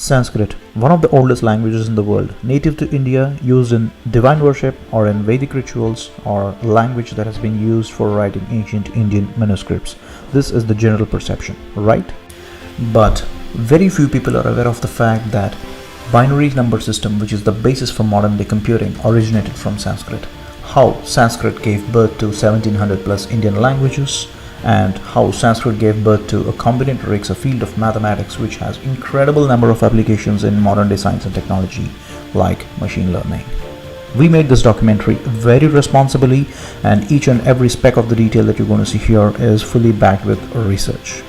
Sanskrit, one of the oldest languages in the world, native to India, used in divine worship or in Vedic rituals, or language that has been used for writing ancient Indian manuscripts. This is the general perception, right? But very few people are aware of the fact that binary number system, which is the basis for modern day computing, originated from Sanskrit. How Sanskrit gave birth to 1700 plus Indian languages, and how Sanskrit gave birth to a combinatorics, a field of mathematics which has incredible number of applications in modern day science and technology like machine learning. We made this documentary very responsibly, and each and every speck of the detail that you're going to see here is fully backed with research.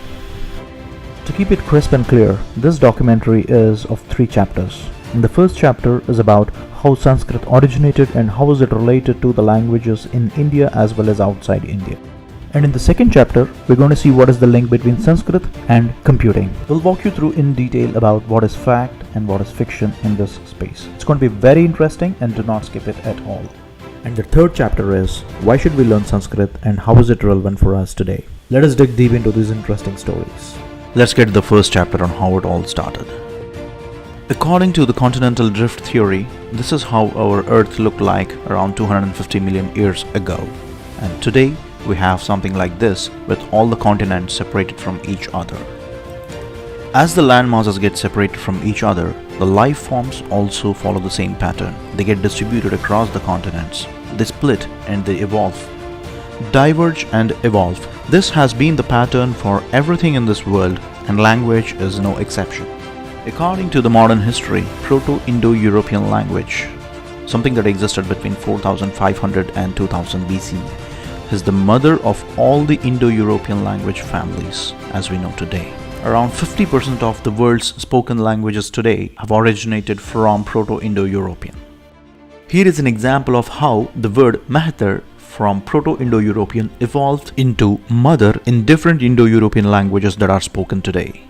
To keep it crisp and clear, this documentary is of 3 chapters. And the first chapter is about how Sanskrit originated and how is it related to the languages in India as well as outside India. And in the second chapter, we're going to see what is the link between Sanskrit and computing. We'll walk you through in detail about what is fact and what is fiction in this space. It's going to be very interesting, and do not skip it at all. And the third chapter is why should we learn Sanskrit and how is it relevant for us today? Let us dig deep into these interesting stories. Let's get to the first chapter on how it all started. According to the continental drift theory, this is how our Earth looked like around 250 million years ago. And today, we have something like this with all the continents separated from each other. As the land masses get separated from each other, the life forms also follow the same pattern. They get distributed across the continents. They split and they evolve. Diverge and evolve. This has been the pattern for everything in this world, and language is no exception. According to the modern history, Proto-Indo-European language, something that existed between 4500 and 2000 BC, is the mother of all the Indo-European language families as we know today. Around 50% of the world's spoken languages today have originated from Proto-Indo-European. Here is an example of how the word Mahathir from Proto-Indo-European evolved into mother in different Indo-European languages that are spoken today.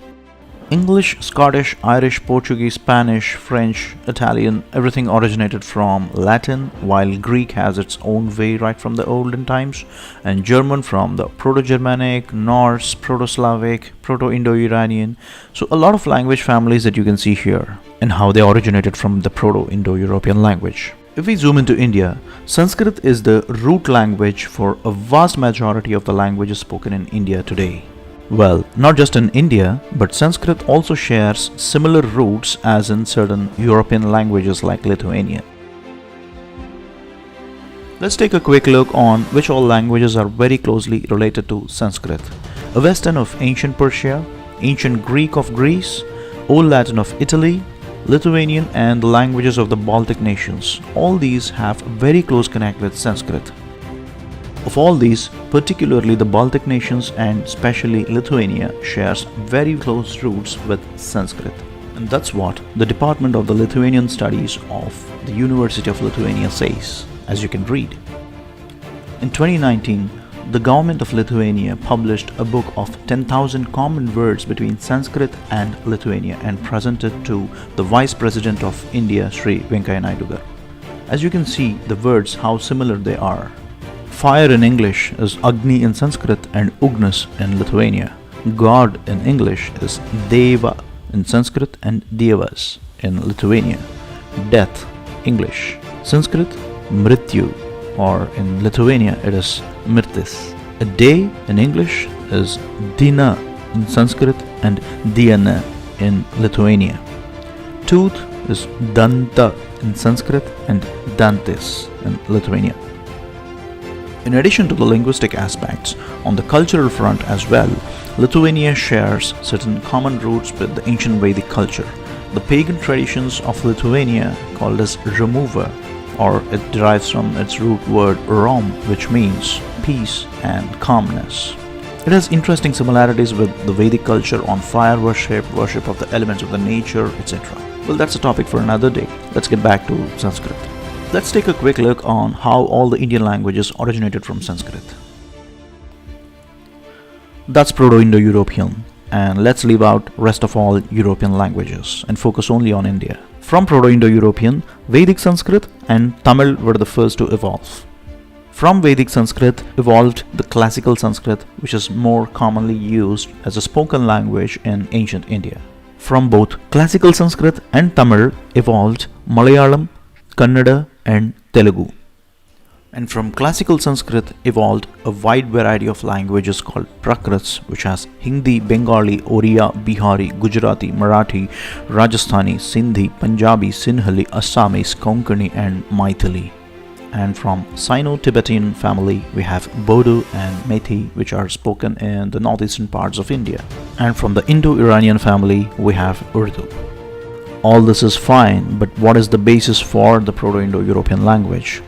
English, Scottish, Irish, Portuguese, Spanish, French, Italian, everything originated from Latin, while Greek has its own way right from the olden times, and German from the Proto-Germanic, Norse, Proto-Slavic, Proto-Indo-Iranian. So a lot of language families that you can see here, and how they originated from the Proto-Indo-European language. If we zoom into India, Sanskrit is the root language for a vast majority of the languages spoken in India today. Well, not just in India, but Sanskrit also shares similar roots as in certain European languages like Lithuanian. Let's take a quick look on which all languages are very closely related to Sanskrit. A Western of ancient Persia, ancient Greek of Greece, Old Latin of Italy, Lithuanian, and the languages of the Baltic nations. All these have very close connect with Sanskrit. Of all these, particularly the Baltic nations and especially Lithuania shares very close roots with Sanskrit. And that's what the Department of the Lithuanian Studies of the University of Lithuania says, as you can read. In 2019, the government of Lithuania published a book of 10,000 common words between Sanskrit and Lithuania and presented to the Vice President of India, Sri Venkaiah Naidu. As you can see the words, how similar they are. Fire in English is Agni in Sanskrit and Ugnis in Lithuania. God in English is Deva in Sanskrit and Devas in Lithuania. Death, English, Sanskrit, Mrityu, or in Lithuania it is Mirtis. A day in English is Dina in Sanskrit and Diana in Lithuania. Tooth is Danta in Sanskrit and Dantis in Lithuania. In addition to the linguistic aspects, on the cultural front as well, Lithuania shares certain common roots with the ancient Vedic culture. The pagan traditions of Lithuania, called as Remover, or it derives from its root word Rom, which means peace and calmness. It has interesting similarities with the Vedic culture on fire worship, worship of the elements of the nature, etc. Well, that's a topic for another day. Let's get back to Sanskrit. Let's take a quick look on how all the Indian languages originated from Sanskrit. That's Proto-Indo-European, and let's leave out rest of all European languages and focus only on India. From Proto-Indo-European, Vedic Sanskrit and Tamil were the first to evolve. From Vedic Sanskrit evolved the classical Sanskrit, which is more commonly used as a spoken language in ancient India. From both classical Sanskrit and Tamil evolved Malayalam, Kannada, and Telugu. And from classical Sanskrit evolved a wide variety of languages called Prakrits, which has Hindi, Bengali, Oriya, Bihari, Gujarati, Marathi, Rajasthani, Sindhi, Punjabi, Sinhali, Assamese, Konkani, and Maithili. And from Sino-Tibetan family, we have Bodo and Methi, which are spoken in the northeastern parts of India. And from the Indo-Iranian family, we have Urdu. All this is fine, but what is the basis for the Proto-Indo-European language?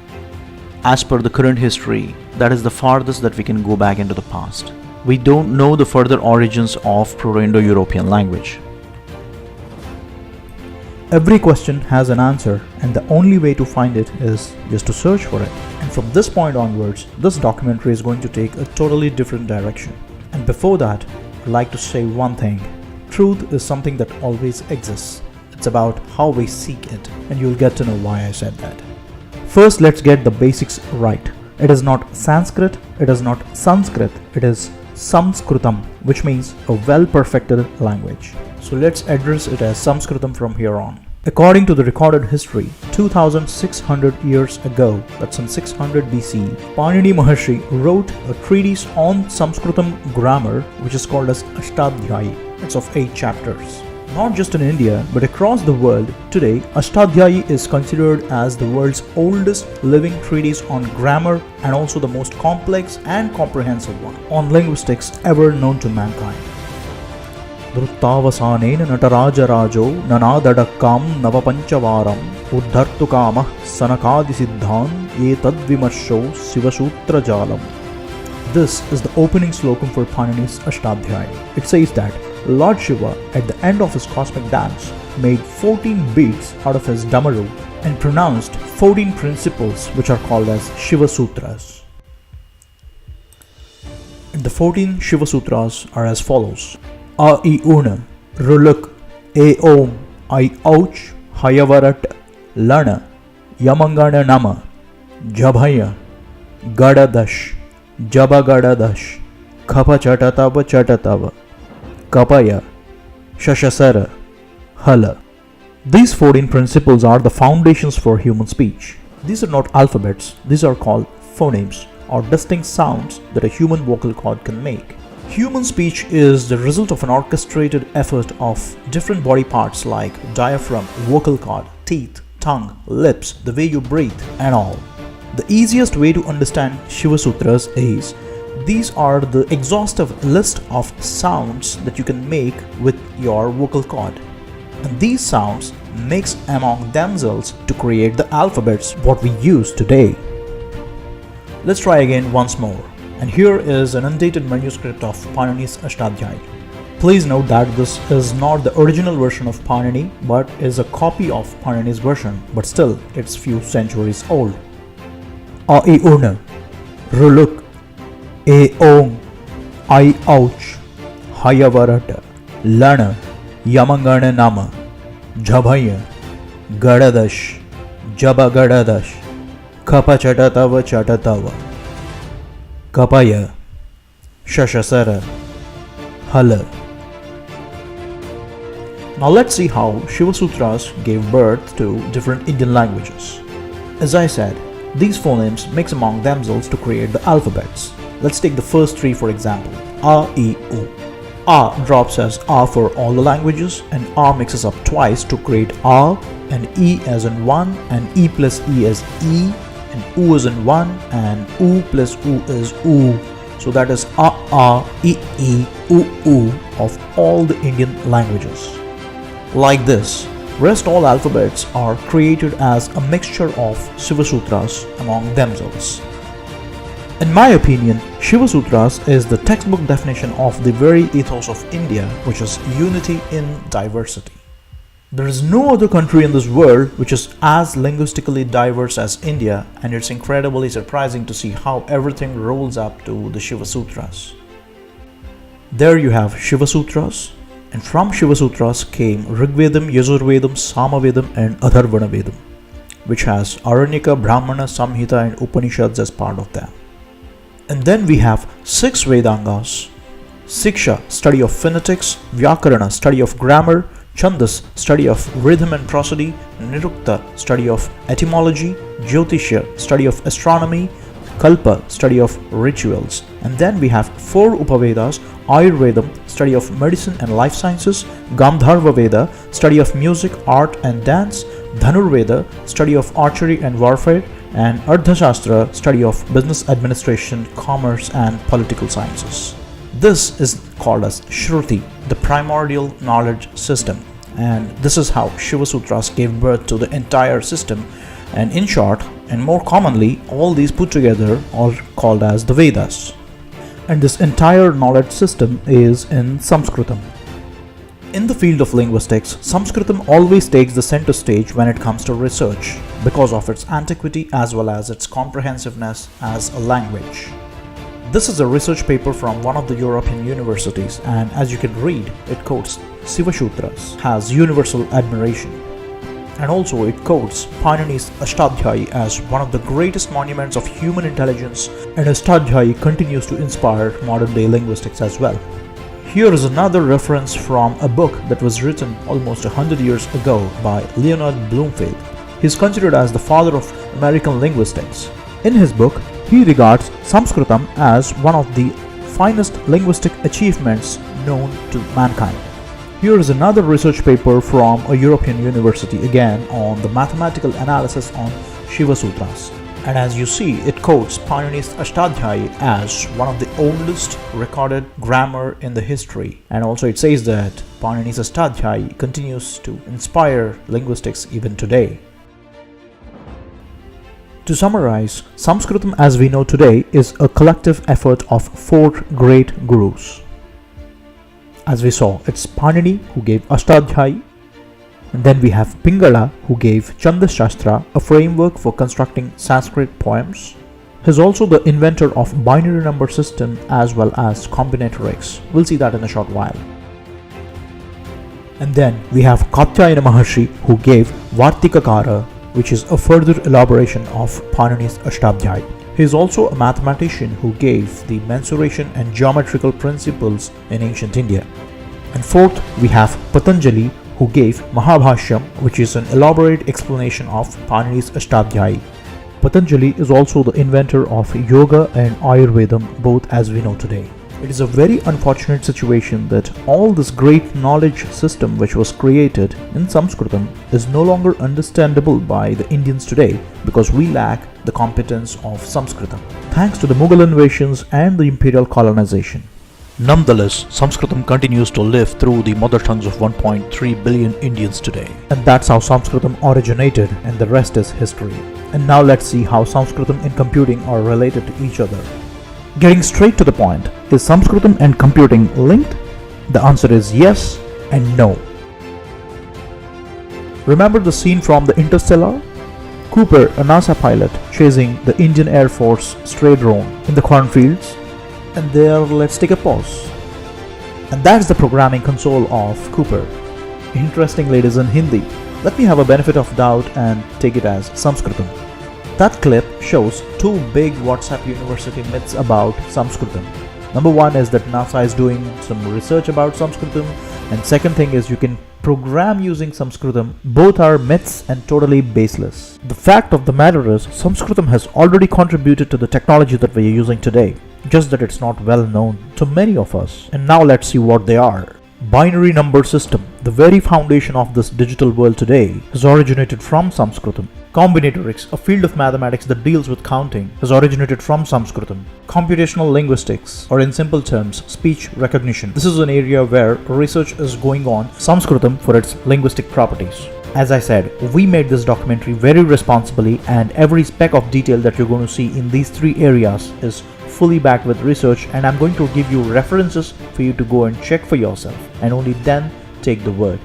As per the current history, that is the farthest that we can go back into the past. We don't know the further origins of Proto-Indo-European language. Every question has an answer, and the only way to find it is just to search for it. And from this point onwards, this documentary is going to take a totally different direction. And before that, I'd like to say one thing. Truth is something that always exists. It's about how we seek it, and you'll get to know why I said that. First, let's get the basics right. It is not Sanskrit, it is not Sanskrit, it is Samskritam, which means a well-perfected language. So let's address it as Samskritam from here on. According to the recorded history, 2600 years ago, that's in 600 BC, Panini Maharshi wrote a treatise on Samskritam grammar, which is called as Ashtadhyayi. It's of 8 chapters. Not just in India, but across the world, today, Ashtadhyayi is considered as the world's oldest living treatise on grammar and also the most complex and comprehensive one on linguistics ever known to mankind. Druttavasanen natarajarajo nanadadakkam navapanchavaram uddhartukamah sanakadisiddhan etadvimarsho sivasutra jalam. This is the opening slokam for Panini's Ashtadhyayi. It says that Lord Shiva, at the end of his cosmic dance, made 14 beats out of his damaru and pronounced 14 principles which are called as Shiva Sutras. The 14 Shiva Sutras are as follows: A I Una, Ruluk, E Om, I Ouch, Hayavarat, Lana, Yamangana Nama, Jabhaya, Gadadash, Jabagadadash, Khapa Chatatava Chatatava, Kapaya, Shashasara, Hala. These 14 principles are the foundations for human speech. These are not alphabets, these are called phonemes or distinct sounds that a human vocal cord can make. Human speech is the result of an orchestrated effort of different body parts like diaphragm, vocal cord, teeth, tongue, lips, the way you breathe, and all. The easiest way to understand Shiva Sutras is these are the exhaustive list of sounds that you can make with your vocal cord. And these sounds mix among themselves to create the alphabets what we use today. Let's try again once more. And here is an undated manuscript of Panini's Ashtadhyayi. Please note that this is not the original version of Panini but is a copy of Panini's version, but still it's few centuries old. A I Una, Ruluk, E Om, I Ouch, Hayavarata, Lana, Yamangana Nama, Jabhaya, Gadadash, Jabagadadash, Khapa Chatatava Chatatava, Kapaya, Shashasara, Hala. Now let's see how Shiva Sutras gave birth to different Indian languages. As I said, these phonemes mix among themselves to create the alphabets. Let's take the first 3 for example. A, I, U. A drops as A for all the languages, and A mixes up twice to create A, and E as in 1, and E plus E as E, and U is in 1, and U plus U is U. So that is A, I, U, U of all the Indian languages. Like this, rest all alphabets are created as a mixture of Shiva Sutras among themselves. In my opinion, Shiva Sutras is the textbook definition of the very ethos of India, which is unity in diversity. There is no other country in this world which is as linguistically diverse as India, and it's incredibly surprising to see how everything rolls up to the Shiva Sutras. There you have Shiva Sutras, and from Shiva Sutras came Rigvedam, Yajurvedam, Samavedam, and Atharvana Vedam, which has Aranyaka, Brahmana, Samhita, and Upanishads as part of them. And then we have 6 Vedangas: Siksha, study of phonetics; Vyakarana, study of grammar; Chandas, study of rhythm and prosody; Nirukta, study of etymology; Jyotishya, study of astronomy; Kalpa, study of rituals. And then we have 4 Upavedas: Ayurvedam, study of medicine and life sciences; Gandharva Veda, study of music, art and dance; Dhanurveda, study of archery and warfare; and Ardhashastra, study of business administration, commerce and political sciences. This is called as Shruti, the primordial knowledge system, and this is how Shiva Sutras gave birth to the entire system. And in short, and more commonly, all these put together are called as the Vedas. And this entire knowledge system is in Sanskritam. In the field of linguistics, Sanskritam always takes the center stage when it comes to research because of its antiquity as well as its comprehensiveness as a language. This is a research paper from one of the European universities, and as you can read, it quotes Shiva Sutras, has universal admiration. And also it quotes Panini's Ashtadhyayi as one of the greatest monuments of human intelligence, and Ashtadhyayi continues to inspire modern day linguistics as well. Here is another reference from a book that was written almost 100 years ago by Leonard Bloomfield. He is considered as the father of American linguistics. In his book, he regards Sanskritam as one of the finest linguistic achievements known to mankind. Here is another research paper from a European university again on the mathematical analysis on Shiva Sutras. And as you see, it quotes Panini's Ashtadhyayi as one of the oldest recorded grammar in the history. And also it says that Panini's Ashtadhyayi continues to inspire linguistics even today. To summarize, Sanskritam as we know today is a collective effort of 4 great gurus. As we saw, it's Panini who gave Ashtadhyayi, and then we have Pingala who gave Chandas Shastra, a framework for constructing Sanskrit poems. He's also the inventor of binary number system as well as combinatorics. We'll see that in a short while. And then we have Katyayana Maharshi who gave Vartikakara, which is a further elaboration of Panini's Ashtadhyayi. He is also a mathematician who gave the mensuration and geometrical principles in ancient India. And fourth, we have Patanjali who gave Mahabhashyam, which is an elaborate explanation of Panini's Ashtadhyayi. Patanjali is also the inventor of yoga and Ayurvedam, both as we know today. It is a very unfortunate situation that all this great knowledge system which was created in Sanskritam is no longer understandable by the Indians today because we lack the competence of Sanskritam, thanks to the Mughal invasions and the imperial colonization. Nonetheless, Sanskritam continues to live through the mother tongues of 1.3 billion Indians today. And that's how Sanskritam originated, and the rest is history. And now let's see how Sanskritam and computing are related to each other. Getting straight to the point, is Sanskritam and computing linked? The answer is yes and no. Remember the scene from the Interstellar? Cooper, a NASA pilot, chasing the Indian Air Force stray drone in the cornfields? And there, let's take a pause. And that's the programming console of Cooper. Interestingly, it is in Hindi. Let me have a benefit of doubt and take it as Sanskritam. That clip shows 2 big WhatsApp University myths about Sanskritam. Number 1 is that NASA is doing some research about Sanskritam, and second thing is you can program using Sanskritam. Both are myths and totally baseless. The fact of the matter is, Sanskritam has already contributed to the technology that we are using today, just that it's not well known to many of us. And now let's see what they are. Binary number system, the very foundation of this digital world today, has originated from Sanskritam. Combinatorics, a field of mathematics that deals with counting, has originated from Sanskritam. Computational linguistics, or in simple terms, speech recognition. This is an area where research is going on Sanskritam for its linguistic properties. As I said, we made this documentary very responsibly, and every speck of detail that you're going to see in these 3 areas is fully backed with research, and I'm going to give you references for you to go and check for yourself, and only then take the word.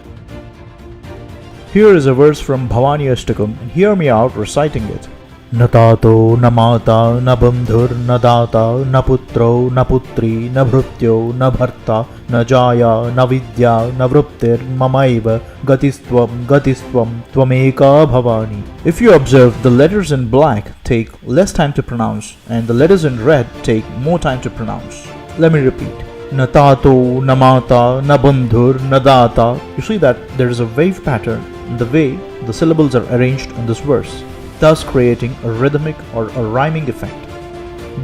Here is a verse from Bhavani Ashtakam, and hear me out reciting it. Na tato, na mata, na bandhur, na data, na putro, na putri, na bhrutyo, na bharta, na jaya, na vidya, na vruptir, mamaiva, gatistvam, gatistvam, tvameka bhavani. If you observe, the letters in black take less time to pronounce, and the letters in red take more time to pronounce. Let me repeat. Na tato, na mata, na bandhur, na data. You see that there is a wave pattern in the way the syllables are arranged in this verse, thus creating a rhythmic or a rhyming effect.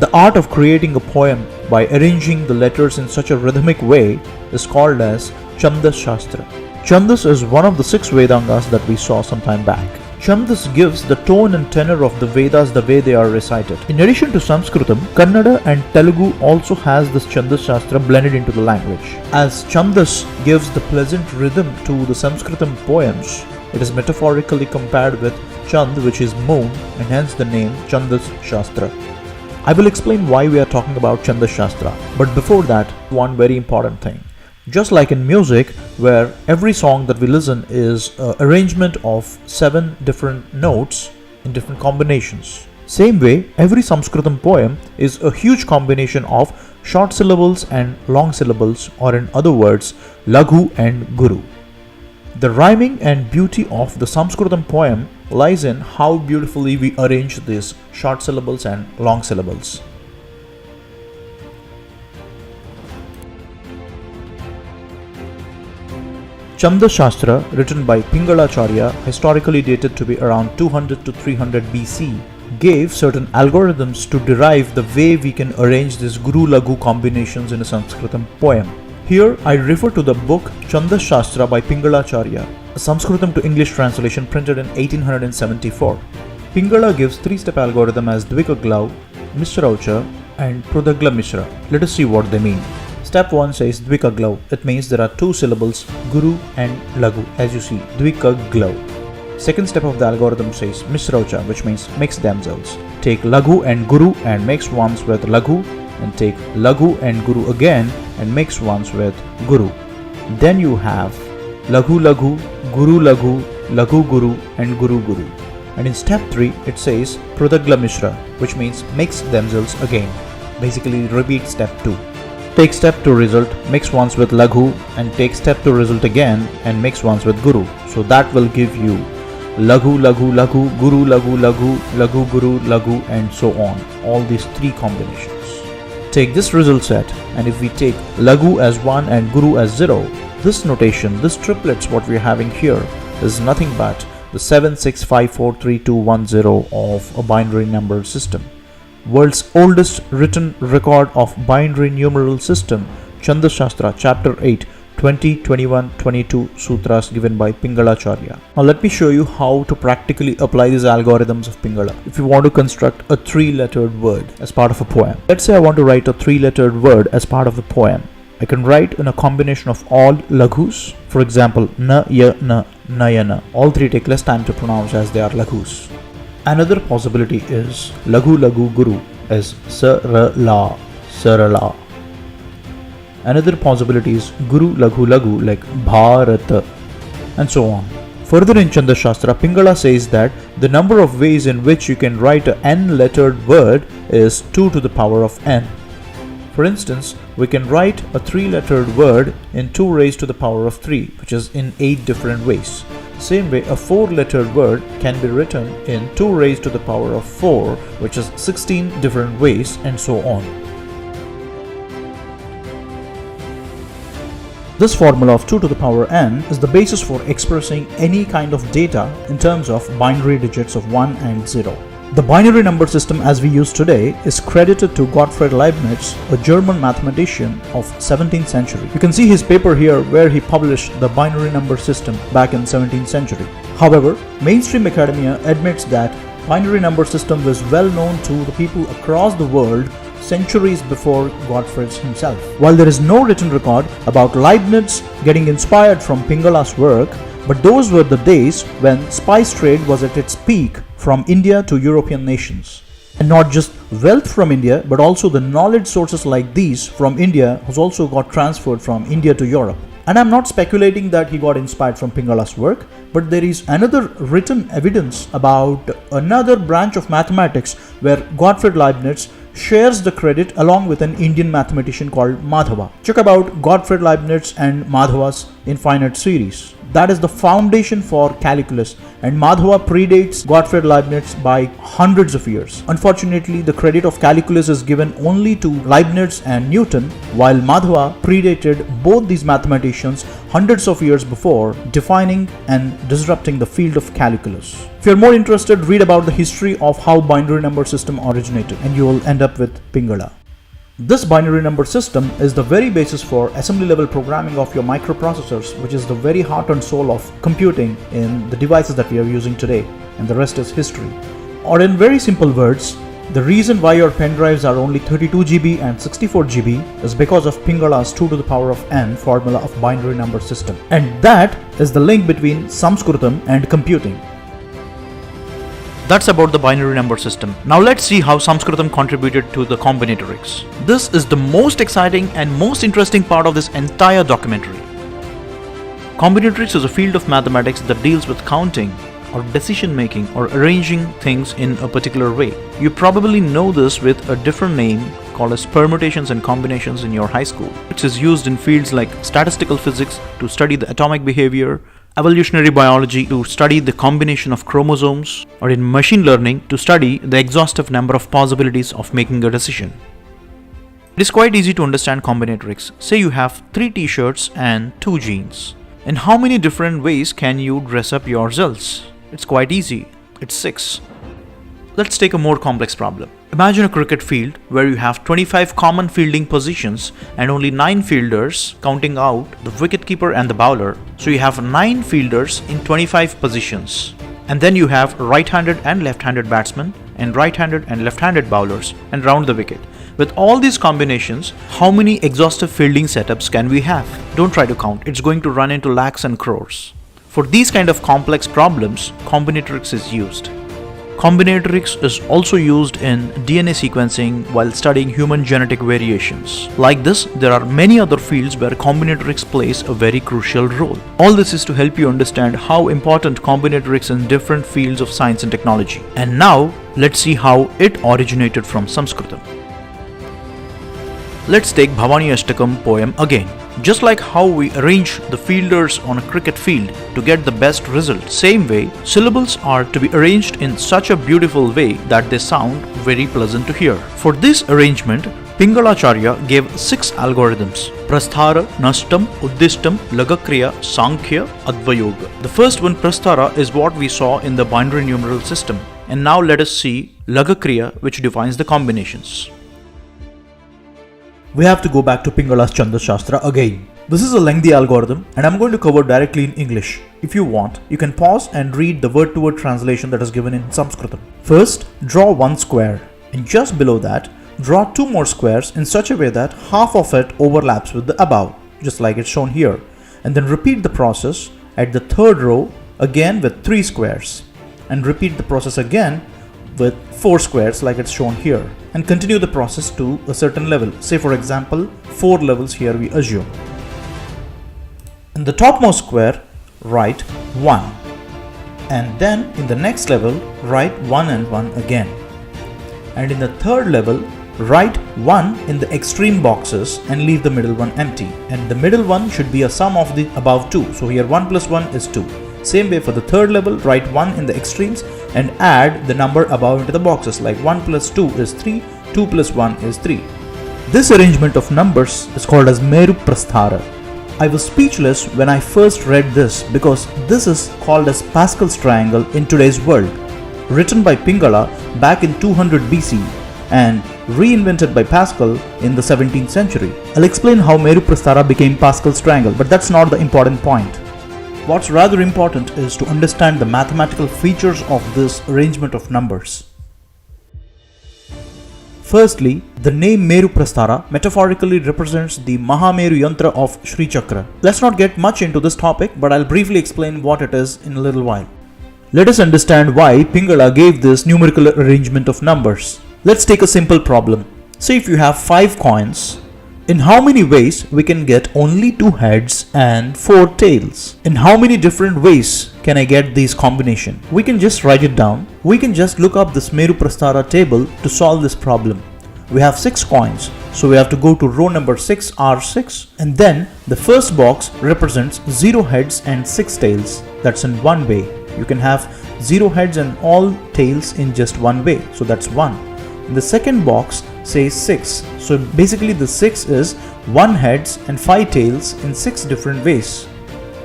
The art of creating a poem by arranging the letters in such a rhythmic way is called as Chandas Shastra. Chandas is one of the 6 Vedangas that we saw some time back. Chandas gives the tone and tenor of the Vedas the way they are recited. In addition to Sanskritam, Kannada and Telugu also has this Chandas Shastra blended into the language. As Chandas gives the pleasant rhythm to the Sanskritam poems, it is metaphorically compared with Chand, which is moon, and hence the name Chandas Shastra. I will explain why we are talking about Chandas Shastra, but before that, one very important thing. Just like in music, where every song that we listen is an arrangement of 7 different notes in different combinations. Same way, every Sanskritam poem is a huge combination of short syllables and long syllables, or in other words, Laghu and Guru. The rhyming and beauty of the Sanskritam poem lies in how beautifully we arrange these short syllables and long syllables. Chandas Shastra, written by Pingalacharya, historically dated to be around 200 to 300 BC, gave certain algorithms to derive the way we can arrange these Guru-Laghu combinations in a Sanskritam poem. Here I refer to the book Chandas Shastra by Pingalacharya, a Sanskritam to English translation printed in 1874. Pingala gives 3-step algorithm as Dvikaglav, Misraucha and Prudagla Mishra. Let us see what they mean. Step 1 says Dvikaglav. It means there are 2 syllables, Guru and Laghu, as you see, Dvikaglav. Second step of the algorithm says Misraucha, which means mix themselves. Take Laghu and Guru and mix once with Laghu, and take Laghu and Guru again and mix once with Guru. Then you have Laghu Laghu, Guru Laghu, Laghu Guru and Guru Guru. And in step 3 it says Prudagla Mishra, which means mix themselves again. Basically repeat step 2. Take step to result, mix once with Laghu, and take step to result again and mix once with Guru. So that will give you Laghu Laghu Laghu, Guru Laghu Laghu, Laghu Guru Laghu, and so on. All these 3 combinations. Take this result set, and if we take Laghu as 1 and Guru as 0, this notation, this triplets what we are having here is nothing but the 7654321 of a binary number system. World's oldest written record of binary numeral system, Chandas Shastra, chapter 8, 20, 21, 22 sutras given by Pingalacharya. Now let me show you how to practically apply these algorithms of Pingala. If you want to construct a 3-lettered word as part of a poem. Let's say I want to write a 3-lettered word as part of the poem. I can write in a combination of all laghus. For example, na, ya, na, nayana. All 3 take less time to pronounce as they are laghus. Another possibility is Laghu Laghu Guru as Sarala, Sarala. Another possibility is Guru Laghu Laghu like Bharata, and so on. Further in Chandas Shastra, Pingala says that the number of ways in which you can write an n-lettered word is 2 to the power of n. For instance, we can write a 3-lettered word in 2 raised to the power of 3, which is in 8 different ways. Same way, a 4-lettered word can be written in 2 raised to the power of 4, which is 16 different ways, and so on. This formula of 2 to the power n is the basis for expressing any kind of data in terms of binary digits of 1 and 0. The binary number system as we use today is credited to Gottfried Leibniz, a German mathematician of 17th century. You can see his paper here where he published the binary number system back in 17th century. However, mainstream academia admits that binary number system was well known to the people across the world centuries before Gottfried himself. While there is no written record about Leibniz getting inspired from Pingala's work, but those were the days when spice trade was at its peak from India to European nations. And not just wealth from India, but also the knowledge sources like these from India has also got transferred from India to Europe. And I'm not speculating that he got inspired from Pingala's work, but there is another written evidence about another branch of mathematics where Gottfried Leibniz shares the credit along with an Indian mathematician called Madhava. Check about Gottfried Leibniz and Madhava's infinite series. That is the foundation for calculus, and Madhava predates Gottfried Leibniz by hundreds of years. Unfortunately, the credit of calculus is given only to Leibniz and Newton, while Madhava predated both these mathematicians hundreds of years before, defining and disrupting the field of calculus. If you're more interested, read about the history of how binary number system originated, and you will end up with Pingala. This binary number system is the very basis for assembly level programming of your microprocessors, which is the very heart and soul of computing in the devices that we are using today, and the rest is history. Or in very simple words, the reason why your pen drives are only 32 GB and 64 GB is because of Pingala's 2 to the power of n formula of binary number system. And that is the link between Sanskritam and computing. That's about the binary number system. Now let's see how Sanskritam contributed to the combinatorics. This is the most exciting and most interesting part of this entire documentary. Combinatorics is a field of mathematics that deals with counting or decision making or arranging things in a particular way. You probably know this with a different name called as permutations and combinations in your high school, which is used in fields like statistical physics to study the atomic behavior, evolutionary biology to study the combination of chromosomes, or in machine learning to study the exhaustive number of possibilities of making a decision. It is quite easy to understand combinatorics. Say you have 3 t-shirts and 2 jeans. In how many different ways can you dress up yourselves? It's quite easy. It's 6. Let's take a more complex problem. Imagine a cricket field where you have 25 common fielding positions and only 9 fielders, counting out the wicketkeeper and the bowler. So you have 9 fielders in 25 positions. And then you have right-handed and left-handed batsmen and right-handed and left-handed bowlers and round the wicket. With all these combinations, how many exhaustive fielding setups can we have? Don't try to count. It's going to run into lakhs and crores. For these kind of complex problems, combinatorics is used. Combinatorics is also used in DNA sequencing while studying human genetic variations. Like this, there are many other fields where combinatorics plays a very crucial role. All this is to help you understand how important combinatorics in different fields of science and technology. And now, let's see how it originated from Sanskritam. Let's take Bhavani Ashtakam poem again. Just like how we arrange the fielders on a cricket field to get the best result, same way, syllables are to be arranged in such a beautiful way that they sound very pleasant to hear. For this arrangement, Pingalacharya gave 6 algorithms: Prasthara, Nashtam, Uddishtam, Lagakriya, Sankhya, Advayoga. The first one, Prasthara, is what we saw in the binary numeral system. And now let us see Lagakriya, which defines the combinations. We have to go back to Pingala's Chandas Shastra again. This is a lengthy algorithm and I'm going to cover directly in English. If you want, you can pause and read the word-to-word translation that is given in Sanskritam. First, draw 1 square, and just below that, draw 2 more squares in such a way that half of it overlaps with the above, just like it's shown here. And then repeat the process at the 3rd row again with 3 squares. And repeat the process again with 4 squares like it's shown here. And continue the process to a certain level. Say for example, 4 levels here we assume. In the topmost square, write 1. And then in the next level, write 1 and 1 again. And in the 3rd level, write 1 in the extreme boxes and leave the middle one empty. And the middle one should be a sum of the above 2. So here 1 plus 1 is 2. Same way for the 3rd level, write 1 in the extremes and add the number above into the boxes, like 1 plus 2 is 3, 2 plus 1 is 3. This arrangement of numbers is called as Meru Prasthara. I was speechless when I first read this because this is called as Pascal's triangle in today's world, written by Pingala back in 200 BC and reinvented by Pascal in the 17th century. I'll explain how Meru Prasthara became Pascal's triangle, but that's not the important point. What's rather important is to understand the mathematical features of this arrangement of numbers. Firstly, the name Meru Prasthara metaphorically represents the Mahameru Yantra of Sri Chakra. Let's not get much into this topic, but I'll briefly explain what it is in a little while. Let us understand why Pingala gave this numerical arrangement of numbers. Let's take a simple problem. Say if you have 5 coins, in how many ways we can get only 2 heads and 4 tails? In how many different ways can I get these combination? We can just write it down. We can just look up this Meru Prasthara table to solve this problem. we have 6 coins. So we have to go to row number 6, R6, and then the first box represents 0 heads and 6 tails. That's in one way. You can have 0 heads and all tails in just one way. So that's 1. The second box says 6. So basically the 6 is 1 heads and 5 tails in 6 different ways.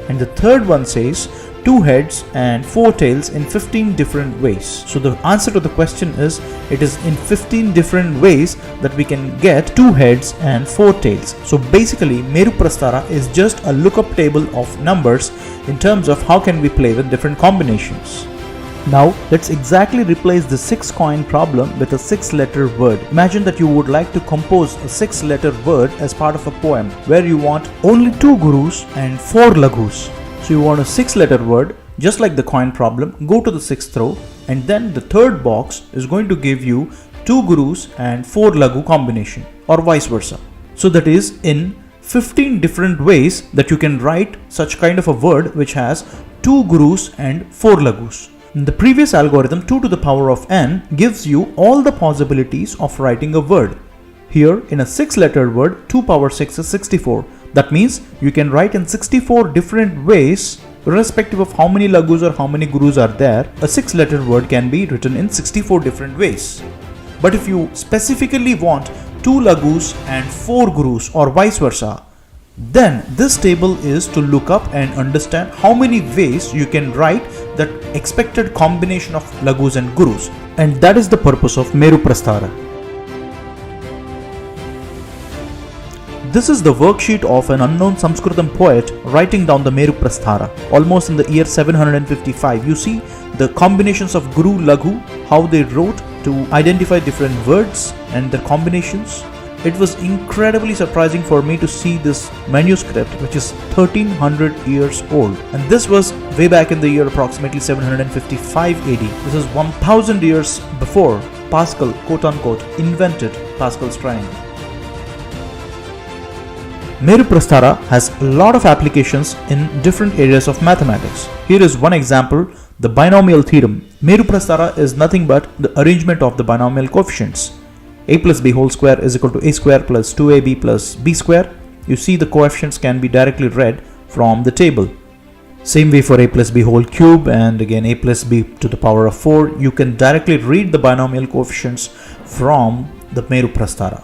And the third one says 2 heads and 4 tails in 15 different ways. So the answer to the question is, it is in 15 different ways that we can get 2 heads and 4 tails. So basically Meru Prastara is just a lookup table of numbers in terms of how can we play with different combinations. Now let's exactly replace the 6 coin problem with a 6-letter word. Imagine that you would like to compose a 6-letter word as part of a poem where you want only 2 gurus and 4 laghus. So you want a 6-letter word, just like the coin problem. Go to the 6th row, and then the third box is going to give you 2 gurus and 4 laghu combination, or vice versa. So that is in 15 different ways that you can write such kind of a word which has 2 gurus and 4 laghus. In the previous algorithm, 2 to the power of n gives you all the possibilities of writing a word. Here in a 6-letter word, 2 power 6 is 64. That means you can write in 64 different ways, irrespective of how many laghus or how many gurus are there. A 6-letter word can be written in 64 different ways. But if you specifically want 2 laghus and 4 gurus or vice versa, then this table is to look up and understand how many ways you can write that expected combination of laghus and gurus. And that is the purpose of Meru Prastara. This is the worksheet of an unknown Sanskritam poet writing down the Meru Prastara. Almost in the year 755, you see the combinations of guru, laghu, how they wrote to identify different words and their combinations. It was incredibly surprising for me to see this manuscript, which is 1300 years old. And this was way back in the year approximately 755 AD. This is 1000 years before Pascal, quote unquote, invented Pascal's triangle. Meru Prastara has a lot of applications in different areas of mathematics. Here is one example, the binomial theorem. Meru Prastara is nothing but the arrangement of the binomial coefficients. A plus b whole square is equal to a square plus 2ab plus b square. You see the coefficients can be directly read from the table. Same way for a plus b whole cube, and again a plus b to the power of 4. You can directly read the binomial coefficients from the Meru Prastara.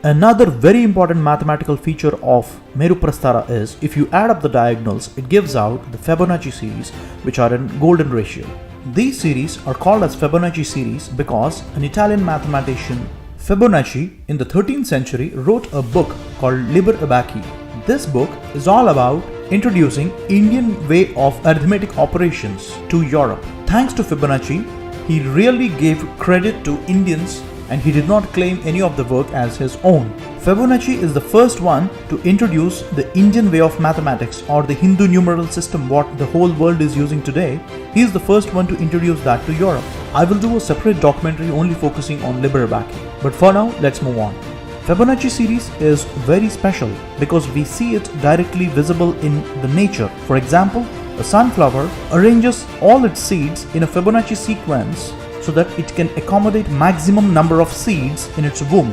Another very important mathematical feature of Meru Prastara is if you add up the diagonals, it gives out the Fibonacci series, which are in golden ratio. These series are called as Fibonacci series because an Italian mathematician, Fibonacci, in the 13th century wrote a book called Liber Abaci. This book is all about introducing Indian way of arithmetic operations to Europe. Thanks to Fibonacci, he really gave credit to Indians and he did not claim any of the work as his own. Fibonacci is the first one to introduce the Indian way of mathematics, or the Hindu numeral system, what the whole world is using today. He is the first one to introduce that to Europe. I will do a separate documentary only focusing on Liber Abaci. But for now, let's move on. Fibonacci series is very special because we see it directly visible in the nature. For example, a sunflower arranges all its seeds in a Fibonacci sequence so that it can accommodate maximum number of seeds in its womb.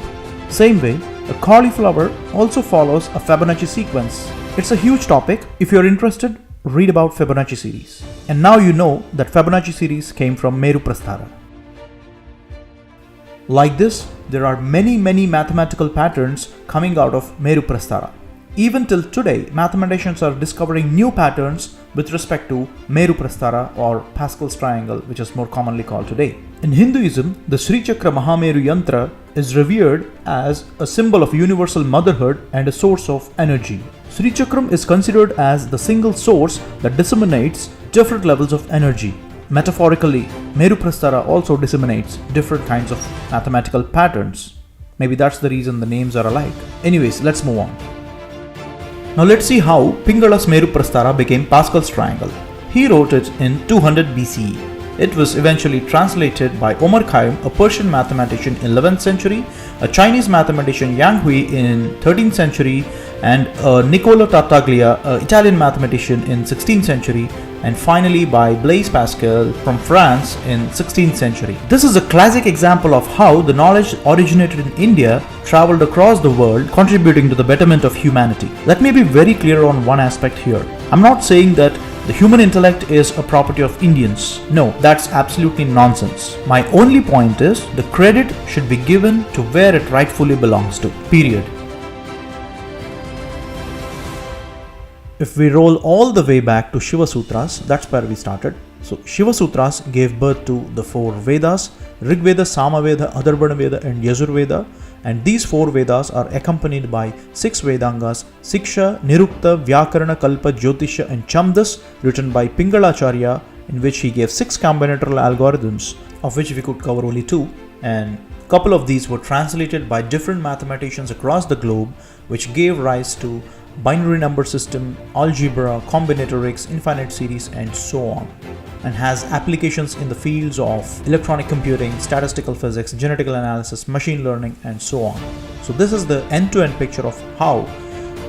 Same way, a cauliflower also follows a Fibonacci sequence. It's a huge topic. If you're interested, read about Fibonacci series. And now you know that Fibonacci series came from Meru Prastara. Like this, there are many mathematical patterns coming out of Meru Prastara. Even till today, mathematicians are discovering new patterns with respect to Meru Prastara or Pascal's triangle, which is more commonly called today. In Hinduism, the Sri Chakra Mahameru Yantra is revered as a symbol of universal motherhood and a source of energy. Sri Chakram is considered as the single source that disseminates different levels of energy. Metaphorically, Meru Prastara also disseminates different kinds of mathematical patterns. Maybe that's the reason the names are alike. Anyways, let's move on. Now let's see how Pingala's Meru Prastara became Pascal's triangle. He wrote it in 200 BCE. It was eventually translated by Omar Khayyam, a Persian mathematician in 11th century, a Chinese mathematician Yang Hui in 13th century, and Niccolo Tartaglia, an Italian mathematician in 16th century, and finally by Blaise Pascal from France in 16th century. This is a classic example of how the knowledge originated in India traveled across the world, contributing to the betterment of humanity. Let me be very clear on one aspect here. I'm not saying that the human intellect is a property of Indians. No, that's absolutely nonsense. My only point is the credit should be given to where it rightfully belongs to. Period. If we roll all the way back to Shiva Sutras, that's where we started. So Shiva Sutras gave birth to the 4 Vedas: Rig Veda, Samaveda, Atharvana Veda and Yajur Veda. And these 4 Vedas are accompanied by 6 Vedangas: Siksha, Nirukta, Vyakarana, Kalpa, Jyotisha and Chamdas, written by Pingalacharya, in which he gave 6 combinatorial algorithms, of which we could cover only 2. And a couple of these were translated by different mathematicians across the globe, which gave rise to binary number system, algebra, combinatorics, infinite series and so on, and has applications in the fields of electronic computing, statistical physics, genetical analysis, machine learning and so on. So this is the end-to-end picture of how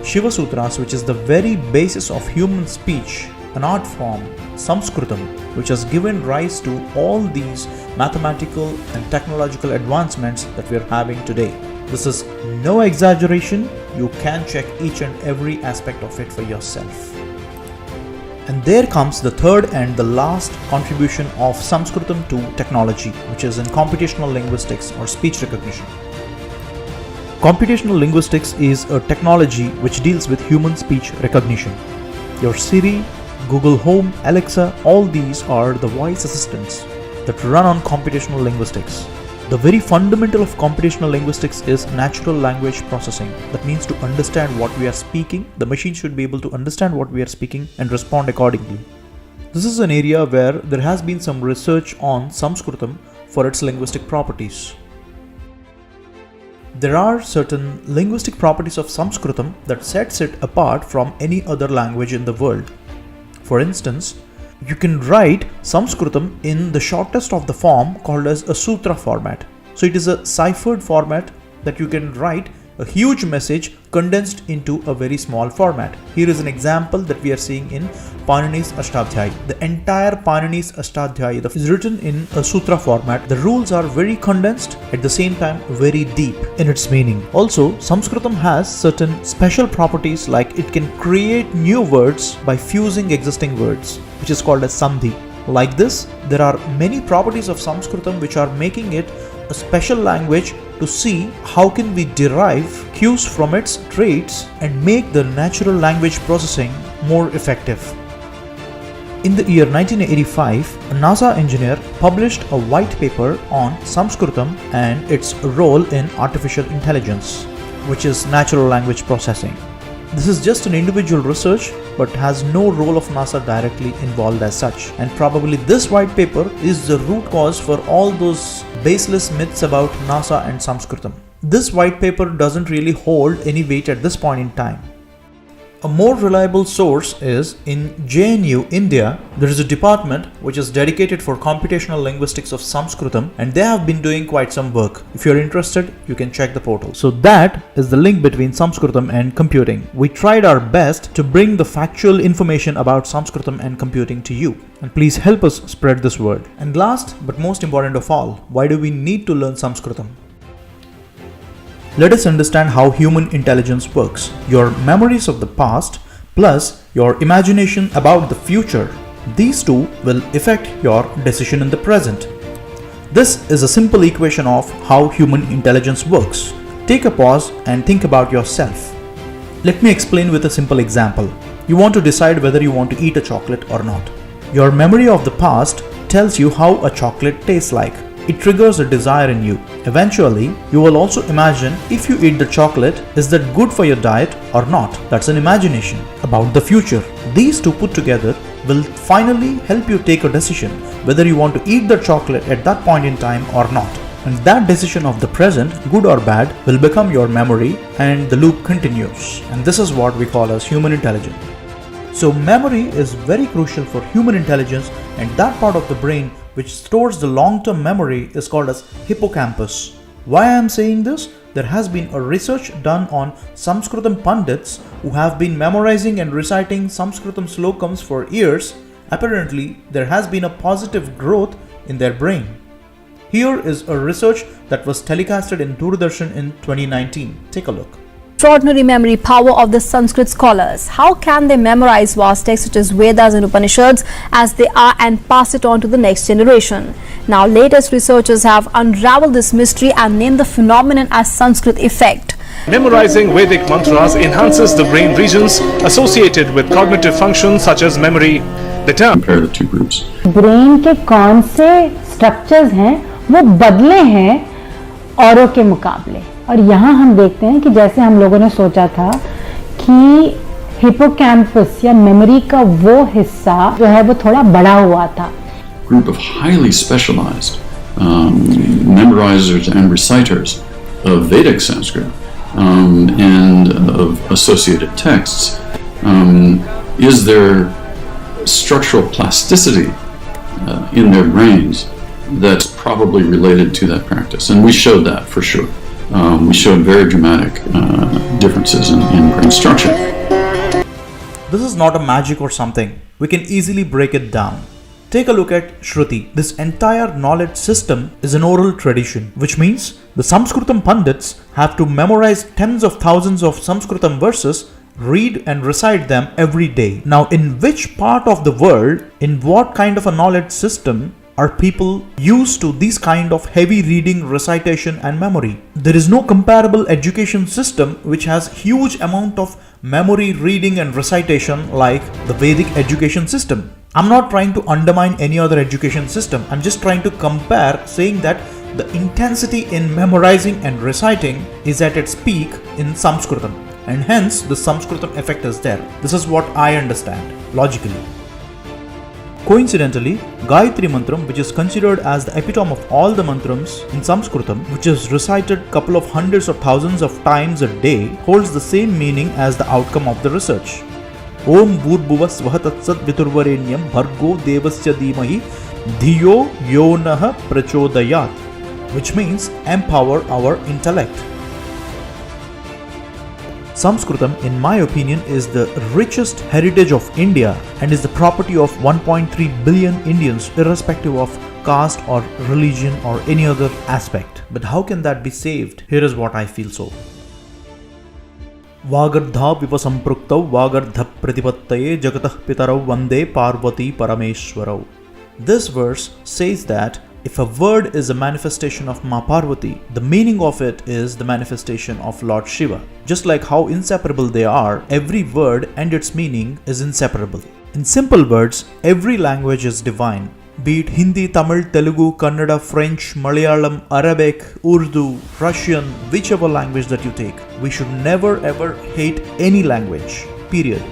Shiva Sutras, which is the very basis of human speech, an art form, Sanskritam, which has given rise to all these mathematical and technological advancements that we are having today. This is no exaggeration. You can check each and every aspect of it for yourself. And there comes the third and the last contribution of Sanskritam to technology, which is in computational linguistics or speech recognition. Computational linguistics is a technology which deals with human speech recognition. Your Siri, Google Home, Alexa, all these are the voice assistants that run on computational linguistics. The very fundamental of computational linguistics is natural language processing. That means to understand what we are speaking, the machine should be able to understand what we are speaking and respond accordingly. This is an area where there has been some research on Sanskritam for its linguistic properties. There are certain linguistic properties of Sanskritam that sets it apart from any other language in the world. For instance, you can write Sanskritam in the shortest of the form called as a sutra format. So it is a ciphered format that you can write a huge message condensed into a very small format. Here is an example that we are seeing in Panini's Ashtadhyayi. The entire Panini's Ashtadhyayi is written in a sutra format. The rules are very condensed, at the same time very deep in its meaning. Also, Sanskritam has certain special properties, like it can create new words by fusing existing words, which is called as Sandhi. Like this, there are many properties of Sanskritam which are making it a special language to see how can we derive cues from its traits and make the natural language processing more effective. In the year 1985, a NASA engineer published a white paper on Sanskritam and its role in artificial intelligence, which is natural language processing. This is just an individual research but has no role of NASA directly involved as such, and probably this white paper is the root cause for all those baseless myths about NASA and Sanskritam. This white paper doesn't really hold any weight at this point in time. A more reliable source is in JNU, India. There is a department which is dedicated for computational linguistics of Sanskritam, and they have been doing quite some work. If you're interested, you can check the portal. So that is the link between Sanskritam and computing. We tried our best to bring the factual information about Sanskritam and computing to you, and please help us spread this word. And last but most important of all, why do we need to learn Sanskritam? Let us understand how human intelligence works. Your memories of the past plus your imagination about the future, these two will affect your decision in the present. This is a simple equation of how human intelligence works. Take a pause and think about yourself. Let me explain with a simple example. You want to decide whether you want to eat a chocolate or not. Your memory of the past tells you how a chocolate tastes like. It triggers a desire in you. Eventually, you will also imagine if you eat the chocolate, is that good for your diet or not? That's an imagination about the future. These two put together will finally help you take a decision whether you want to eat the chocolate at that point in time or not. And that decision of the present, good or bad, will become your memory and the loop continues. And this is what we call as human intelligence. So memory is very crucial for human intelligence, and that part of the brain which stores the long-term memory is called as hippocampus. Why I am saying this? There has been a research done on Sanskritam Pandits who have been memorizing and reciting Sanskritam slokams for years, apparently there has been a positive growth in their brain. Here is a research that was telecasted in Doordarshan in 2019. Take a look. Extraordinary memory power of the Sanskrit scholars. How can they memorize vast texts such as Vedas and Upanishads as they are and pass it on to the next generation? Now, latest researchers have unraveled this mystery and named the phenomenon as Sanskrit effect. Memorizing Vedic mantras enhances the brain regions associated with cognitive functions such as memory. The term compare the two groups. Brain के कौन से structures हैं वो बदले हैं औरों के मुकाबले, और यहाँ हम देखते हैं कि जैसे हम लोगों ने सोचा था कि हिपोकैम्पस या मेमोरी का वो हिस्सा जो है वो थोड़ा बड़ा हुआ था. Group of highly specialized memorizers and reciters of Vedic Sanskrit and of associated texts. Is there structural plasticity in their brains that's probably related to that practice? And we showed that for sure. We showed very dramatic differences in brain structure. This is not a magic or something. We can easily break it down. Take a look at Shruti. This entire knowledge system is an oral tradition, which means the Sanskritam Pandits have to memorize tens of thousands of Sanskritam verses, read and recite them every day. Now, in which part of the world, in what kind of a knowledge system are people used to this kind of heavy reading, recitation and memory? There is no comparable education system which has huge amount of memory, reading and recitation like the Vedic education system. I'm not trying to undermine any other education system. I'm just trying to compare, saying that the intensity in memorizing and reciting is at its peak in Sanskritam, and hence the Sanskritam effect is there. This is what I understand logically. Coincidentally, Gayatri Mantram, which is considered as the epitome of all the mantrams in Sanskritam, which is recited couple of hundreds or thousands of times a day, holds the same meaning as the outcome of the research. Om Bhurbhuva Svaha Tatsat Viturvarenyam Bhargo Devasya Dhimahi Dhiyo Yonaha Prachodayat, which means empower our intellect. Sanskritam, in my opinion, is the richest heritage of India and is the property of 1.3 billion Indians, irrespective of caste or religion or any other aspect. But how can that be saved? Here is what I feel so. Vagardha vipasampruktav vagardha pratipattaye jagatah pitarau vande parvati parameshwarau. This verse says that if a word is a manifestation of Ma Parvati, the meaning of it is the manifestation of Lord Shiva. Just like how inseparable they are, every word and its meaning is inseparable. In simple words, every language is divine. Be it Hindi, Tamil, Telugu, Kannada, French, Malayalam, Arabic, Urdu, Russian, whichever language that you take, we should never ever hate any language, period.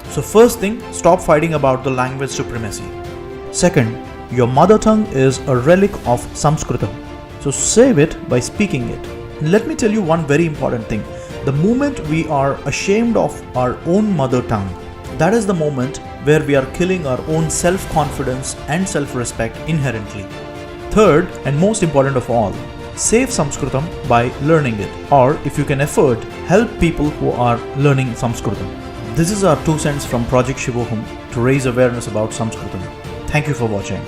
So first thing, stop fighting about the language supremacy. Second, your mother tongue is a relic of Sanskritam. So save it by speaking it. And let me tell you one very important thing. The moment we are ashamed of our own mother tongue, that is the moment where we are killing our own self-confidence and self-respect inherently. Third, and most important of all, save Sanskritam by learning it. Or if you can afford, help people who are learning Sanskritam. This is our 2 cents from Project SHIVOHAM to raise awareness about Sanskritam. Thank you for watching.